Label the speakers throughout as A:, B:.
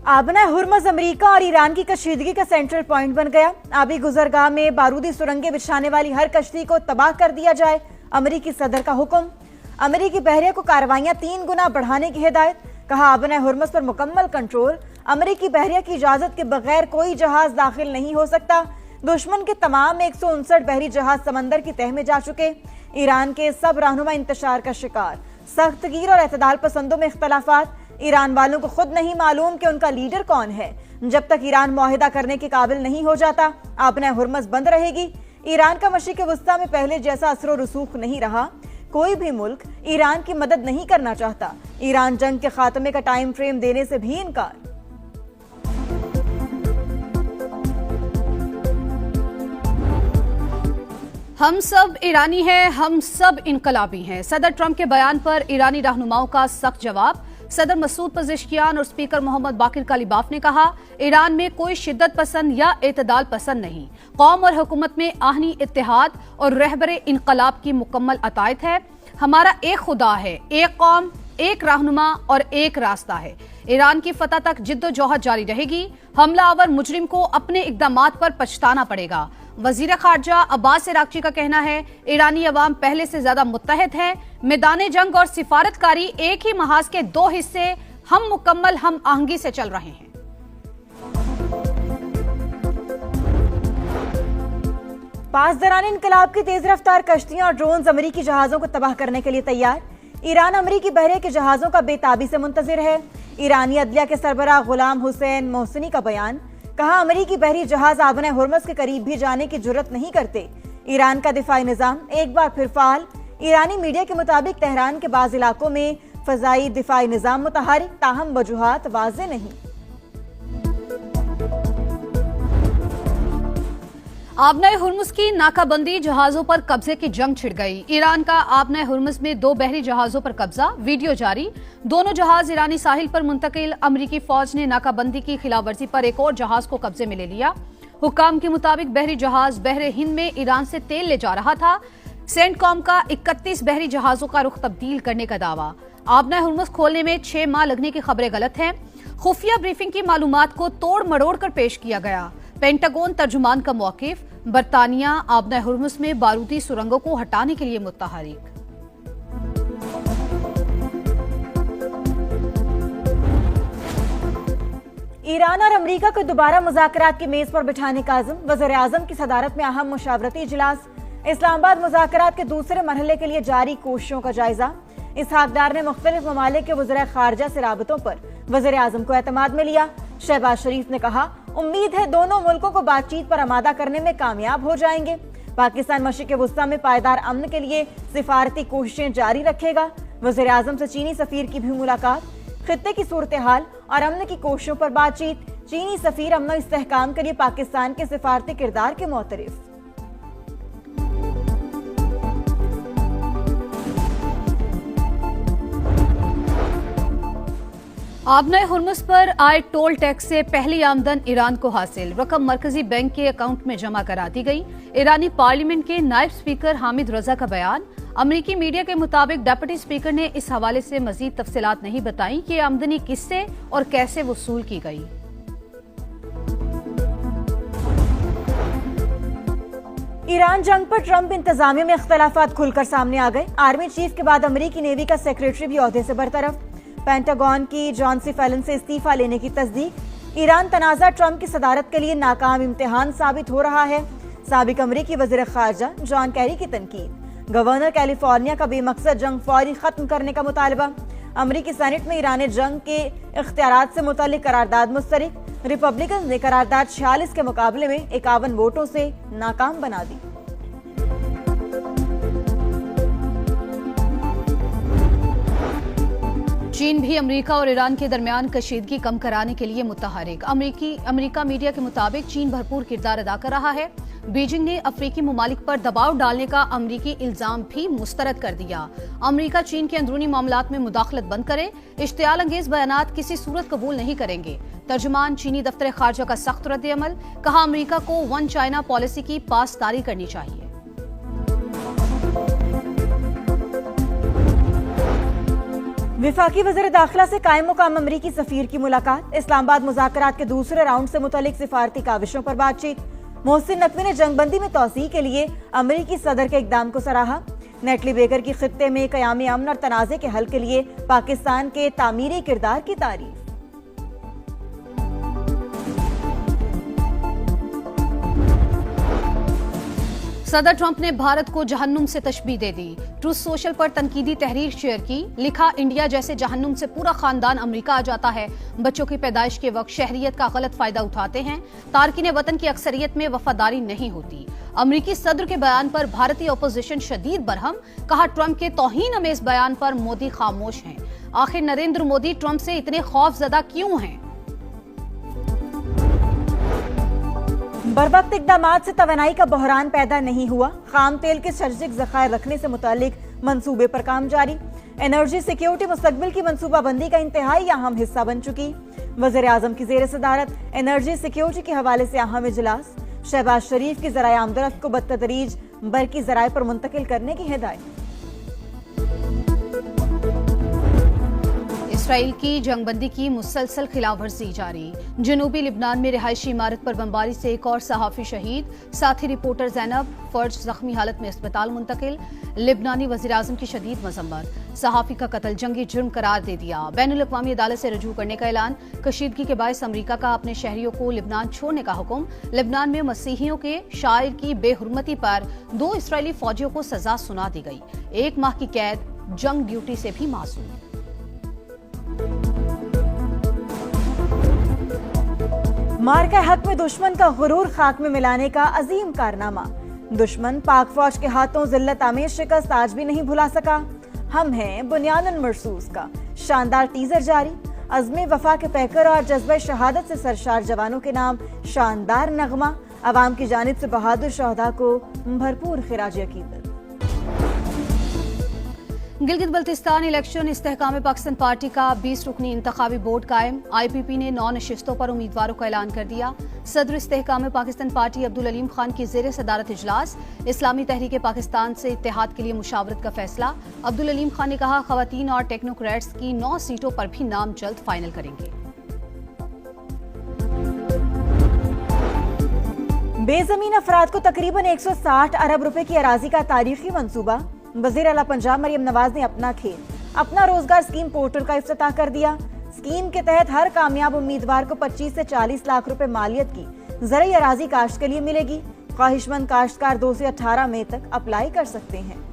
A: आबना Hormuz America और Iran की कशीदगी का सेंट्रल पॉइंट बन गया। आबी गुजरगाह में बारूदी सुरंगें बिछाने वाली हर कश्ती को तबाह कर दिया जाए, अमेरिकी सदर का हुक्म। अमेरिकी बहरिया को कार्रवाइयां 3 गुना बढ़ाने की हिदायत। कहा, आबना हुर्मुज़ पर मुकम्मल कंट्रोल। अमेरिकी बहरिया की इजाजत के बगैर कोई जहाज दाखिल नहीं हो सकता। दुश्मन के तमाम 159 बहरी जहाज समंदर की तह में जा चुके। ईरान के सब रहनुमा इंतशार का शिकार। सख्तगीर और एतदाल पसंदों में इख्तलाफात। ईरान वालों को खुद नहीं मालूम कि उनका लीडर कौन है। जब तक ईरान मुआहिदा करने के काबिल नहीं हो जाता, आबना हुर्मुज़ बंद रहेगी। ईरान का मशरिक़ वस्ता में पहले जैसा असर और रसूख नहीं रहा। कोई भी मुल्क ईरान की मदद नहीं करना चाहता। ईरान जंग के खात्मे का टाइम फ्रेम देने से भी इनकार।
B: हम सब ईरानी हैं, हम सब इनकलाबी हैं। सदर ट्रंप के बयान पर ईरानी रहनुमाओं का सख्त जवाब। सदर मसूद पज़ेश्कियान और स्पीकर मोहम्मद बाकिर कालिबाफ ने कहा, ईरान में कोई शिद्दत पसंद या एतदाल पसंद नहीं। कौम और हुकूमत में आहनी इत्तेहाद और रहबरे इनकलाब की मुकम्मल अतायत है। हमारा एक खुदा है, एक कौम, एक रहनुमा और एक रास्ता है। ईरान की फतह तक जिद्दोजहद जारी रहेगी। हमलावर मुजरिम को अपने इक़दामात पर पछताना पड़ेगा। वजीर खारजा अब्बास इराक्ची का कहना है, ईरानी अवाम पहले से ज्यादा मुत्तहद है। मैदान जंग और सिफारतकारी एक ही महाज के 2 हिस्से। हम मुकम्मल हम आहंगी से चल रहे हैं।
A: पासदरान इनकलाब की तेज रफ्तार कश्तियां और ड्रोन्स अमेरिकी जहाजों को तबाह करने के लिए तैयार। ईरान अमेरिकी बहरे के जहाजों का बेताबी से मुंतजिर है। ईरानी अदलिया के सरबराह गुलाम हुसैन मोहसिनी का बयान। कहा, अमेरिकी बहरी जहाज आबना हुर्मुज़ के करीब भी जाने की जुर्रत नहीं करते। ईरान का दिफाई निजाम एक बार फिर फाल। ईरानी मीडिया के मुताबिक तेहरान के बाज़ इलाकों में फजाई दिफाई निजाम मुतहरिक, ताहम वजूहात वाज़े नहीं।
B: आबना हुर्मुज़ की नाकाबंदी, जहाजों पर कब्जे की जंग छिड़ गई। ईरान का आबना हुर्मुज़ में 2 बहरी जहाजों पर कब्जा, वीडियो जारी। दोनों जहाज ईरानी साहिल पर मुंतकिल। अमेरिकी फौज ने नाकाबंदी की खिलाफवर्जी पर एक और जहाज को कब्जे में ले लिया। हुक्काम के मुताबिक बहरी जहाज बहरे हिंद में ईरान से तेल ले जा रहा था। सेंटकॉम का 31 बहरी जहाजों का रुख तब्दील करने का दावा। आबना हुर्मुज़ खोलने में 6 माह लगने की खबरें गलत हैं। खुफिया ब्रीफिंग की मालूमात को तोड़ मरोड़ कर पेश किया गया। पेंटागन तर्जुमान का मौकिफ। बरतानिया आबना हुर्मुज़ में बारूदी सुरंगों को हटाने के लिए मुत्तहरिक।
A: ईरान और अमेरिका को दोबारा मुज़ाकरात की मेज पर बिठाने का अज़्म। वज़ीर-ए-आज़म की सदारत में अहम मुशावरती इजलास। इस्लामाबाद मुज़ाकरात के दूसरे मरहले के लिए जारी कोशिशों का जायजा। इसहाक डार ने मुख्तलिफ ममालिक के वज़ीर खारजा से राबतों पर वज़ीर-ए-आज़म को एतमाद में लिया। शहबाज शरीफ ने कहा, उम्मीद है दोनों मुल्कों को बातचीत पर आमादा करने में कामयाब हो जाएंगे। पाकिस्तान मशरिक़ वस्ता में पायदार अमन के लिए सिफारती कोशिशें जारी रखेगा। वज़ीर-ए-आज़म से चीनी सफ़ीर की भी मुलाकात। खित्ते की सूरत हाल और अमन की कोशिशों पर बातचीत। चीनी सफ़ीर अमन इस्तेहकाम के लिए पाकिस्तान के सिफारती किरदार के मोतरिफ।
B: आबना हुर्मुज़ पर आए टोल टैक्स से पहली आमदन ईरान को हासिल। रकम मरकजी बैंक के अकाउंट में जमा करा दी गई। ईरानी पार्लियामेंट के नायब स्पीकर हामिद रजा का बयान। अमेरिकी मीडिया के मुताबिक डिप्टी स्पीकर ने इस हवाले से मजीद तफसीलात नहीं बताई कि आमदनी किससे और कैसे वसूल की गई।
A: ईरान जंग पर ट्रंप इंतजामिया में इख्तलाफात खुलकर सामने आ गए। आर्मी चीफ के बाद अमेरिकी नेवी का सेक्रेटरी भी ओहदे से बरतरफ। पेंटागन की जॉन सी फेलन से इस्तीफा लेने की तस्दीक। ईरान तनाज़ा ट्रंप की सदारत के लिए नाकाम इम्तिहान साबित हो रहा है। साबिक अमेरिकी वज़ीर खारजा जॉन कैरी की तनकीद। गवर्नर कैलिफोर्निया का बेमकसद जंग फौरी खत्म करने का मुतालबा। अमेरिकी सेनेट में ईरान जंग के इख्तियारात से मुतालिक करारदाद मुस्तरद। रिपब्लिकन ने करारदाद 46 के मुकाबले में 51 वोटों से नाकाम बना दी।
B: चीन भी अमेरिका और ईरान के दरमियान कशीदगी कम कराने के लिए मुतहरिक। अमेरिका मीडिया के मुताबिक चीन भरपूर किरदार अदा कर रहा है। बीजिंग ने अफ्रीकी ममालिक पर दबाव डालने का अमेरिकी इल्जाम भी मुस्तरद कर दिया। अमेरिका चीन के अंदरूनी मामलात में मुदाखलत बंद करे। इश्तियाल अंगेज बयानात किसी सूरत कबूल नहीं करेंगे। तर्जुमान चीनी दफ्तर खारजा का सख्त रद्द-ए-अमल। कहा, अमेरिका को वन चाइना पॉलिसी की पासदारी करनी चाहिए।
A: विफाकी वज़ीर दाखिला से कायम मुकाम अमरीकी सफीर की मुलाकात। इस्लामाबाद मुज़ाकरात के दूसरे राउंड से मुतल्लिक सिफारती काविशों पर बातचीत। मोहसिन नकवी ने जंगबंदी में तौसीह के लिए अमरीकी सदर के इक़दाम को सराहा। नेटली बेगर की खित्ते में क़याम अमन और तनाज़े के हल के लिए पाकिस्तान के तामीरी किरदार की तारीफ।
B: सदर ट्रंप ने भारत को जहन्नुम से तशबीह दे दी। ट्रूथ सोशल पर तनकीदी तहरीर शेयर की। लिखा, इंडिया जैसे जहन्नुम से पूरा खानदान अमेरिका आ जाता है। बच्चों की पैदाइश के वक्त शहरियत का गलत फायदा उठाते हैं। तारकीन वतन की अक्सरियत में वफादारी नहीं होती। अमेरिकी सदर के बयान पर भारतीय अपोजिशन शदीद बरहम। कहा, ट्रंप के तौहीन अमेज बयान पर मोदी खामोश हैं। आखिर नरेंद्र मोदी ट्रंप से इतने खौफजदा क्यों हैं?
A: बरवक्त इक़दामात से तवानाई का बहरान पैदा नहीं हुआ। खाम तेल के स्ट्रेटेजिक ज़खायर रखने से मुतालिक मंसूबे पर काम जारी। एनर्जी सिक्योरिटी मुस्तकबिल की मंसूबाबंदी का इंतहाई अहम हिस्सा बन चुकी। वज़ीर आज़म की ज़ेर सदारत एनर्जी सिक्योरिटी के हवाले से अहम इजलास। शहबाज शरीफ की ज़राए आमदरफ्त को बतदरीज बरकी ज़राए पर मुंतकिल करने की हिदायत।
B: इसराइल की जंगबंदी की मुसलसल खिलाफवर्जी जारी। जनूबी लिबनान में रिहायशी इमारत पर बमबारी से एक और सहाफ़ी शहीद। साथी रिपोर्टर ज़ैनब फर्ज जख्मी हालत में अस्पताल मुंतकिल। लिबनानी वज़ीर आज़म की शदीद मज़म्मत। सहाफ़ी का कत्ल जंगी जुर्म करार दे दिया। बैनुल अक़वामी अदालत से रजू करने का ऐलान। कशीदगी के बायस अमरीका का अपने शहरियों को लिबनान छोड़ने का हुक्म। लिबनान में मसीहियों के शायर की बेहुरमती पर 2 इसराइली फौजियों को सजा सुना दी गई। 1 माह की कैद, जंग ड्यूटी से भी मासूम।
A: मार के हक में दुश्मन का गुरूर खाक में मिलाने का अजीम कारनामा। दुश्मन पाक फौज के हाथों जिल्लत आमेज शिकस्त आज भी नहीं भुला सका। हम हैं बुनियादन मरसूस का शानदार टीजर जारी। अज़्मे वफा के पैकर और जज्बे शहादत से सरशार जवानों के नाम शानदार नगमा। अवाम की जानिब से बहादुर शहदा को भरपूर खिराज अकीदत।
B: गिलगित बल्तिस्तान इलेक्शन इस्तेहकाम पाकिस्तान पार्टी का 20 रुकनी इंतखाबी बोर्ड कायम। IPP ने 9 नशिस्तों पर उम्मीदवारों का ऐलान कर दिया। सदर इस्तेहकाम पाकिस्तान पार्टी अब्दुल अलीम खान की ज़ेर सदारत इजलास। इस्लामी तहरीक पाकिस्तान से इत्तेहाद के लिए मुशावरत का फैसला। अब्दुल अलीम खान ने कहा, खवातीन और टेक्नोक्रेट्स की 9 सीटों पर भी नाम जल्द फाइनल करेंगे।
A: बेजमीन अफराद को तकरीबन 160 अरब रुपए की अराजी का तारीखी मंसूबा। वज़ीर आला पंजाब मरियम नवाज ने अपना खेत अपना रोजगार स्कीम पोर्टल का इफ्तिताह कर दिया। स्कीम के तहत हर कामयाब उम्मीदवार को 25 से 40 लाख रुपए मालियत की ज़रई अराजी काश्त के लिए मिलेगी। ख्वाहिशमंद काश्तकार 2 से 18 मई तक अप्लाई कर सकते हैं।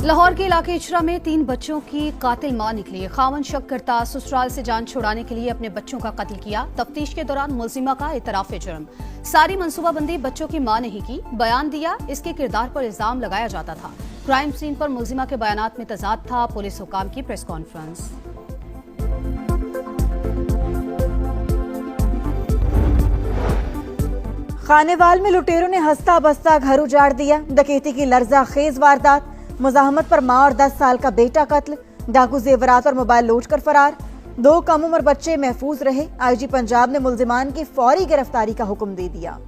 B: लाहौर के इलाके इचरा में 3 बच्चों की कातिल मां निकली। खावन शक करता ससुराल से जान छुड़ाने के लिए अपने बच्चों का कत्ल किया। तफ्तीश के दौरान मुलजिमा का इतराफ जुर्म। सारी मंसूबाबंदी बच्चों की मां ने ही की। बयान दिया, इसके किरदार पर इल्जाम लगाया जाता था। क्राइम सीन पर मुलजिमा के बयानात में तजाद था। पुलिस हुकाम की प्रेस कॉन्फ्रेंस।
A: खानेवाल में लुटेरों ने हंसता बसता घर उजाड़ दिया। डकैती की लर्जा खेज वारदात। मुजाहमत पर मां और 10 साल का बेटा कत्ल। डाकू जेवरात और मोबाइल लूट कर फरार। 2 कम उम्र बच्चे महफूज रहे। IG पंजाब ने मुल्जिमान की फौरी गिरफ्तारी का हुक्म दे दिया।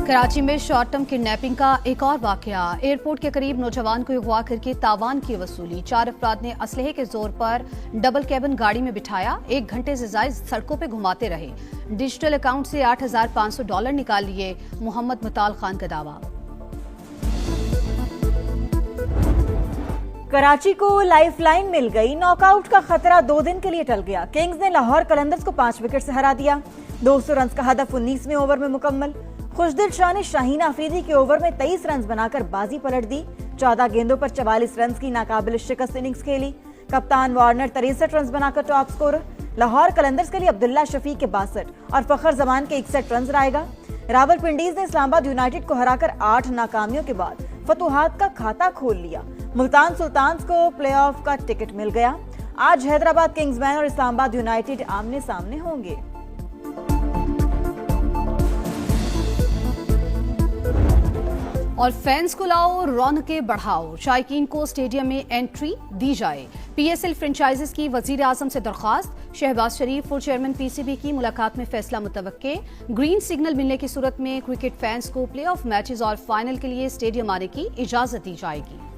B: कराची में शॉर्ट टर्म किडनैपिंग का एक और वाकया। एयरपोर्ट के करीब नौजवान को अगवा करके तावान की वसूली। 4 अफराद ने असलहे के जोर पर डबल कैबिन गाड़ी में बिठाया। 1 घंटे से जायद सड़कों पे घुमाते रहे। डिजिटल अकाउंट से $8,500 निकाल लिए। मोहम्मद मुताल खान का दावा।
A: कराची को लाइफलाइन मिल गई। नॉकआउट का खतरा 2 दिन के लिए टल गया। किंग्स ने लाहौर कलंदर्स को 5 विकेट से हरा दिया। 200 रन का हदफ 19वें ओवर में मुकम्मल। खुशदिल शाह ने शाहीन आफरीदी के ओवर में 23 रन बनाकर बाजी पलट दी। 14 गेंदों पर 44 रन की नाकाबिल शिकस्त इनिंग्स खेली। कप्तान वार्नर 63 रन बनाकर टॉप स्कोरर। लाहौर कलंदर्स के लिए अब्दुल्ला शफीक के 62 और फखर जमान के 61 रन आएगा। रावलपिंडीज ने इस्लामाबाद यूनाइटेड को हराकर 8 नाकामियों के बाद फतुहात का खाता खोल लिया। मुल्तान सुल्तान्स को प्लेऑफ का टिकट मिल गया। आज हैदराबाद किंग्समैन और इस्लामाबाद यूनाइटेड आमने सामने होंगे।
B: और फैंस को लाओ, रौनकें बढ़ाओ। शायकीन को स्टेडियम में एंट्री दी जाए। PSL फ्रेंचाइजीज की वजीर आजम से दरख्वास्त। शहबाज शरीफ और चेयरमैन पीसीबी की मुलाकात में फैसला मुतवक्के। ग्रीन सिग्नल मिलने की सूरत में क्रिकेट फैंस को प्लेऑफ मैचेस और फाइनल के लिए स्टेडियम आने की इजाजत दी जाएगी।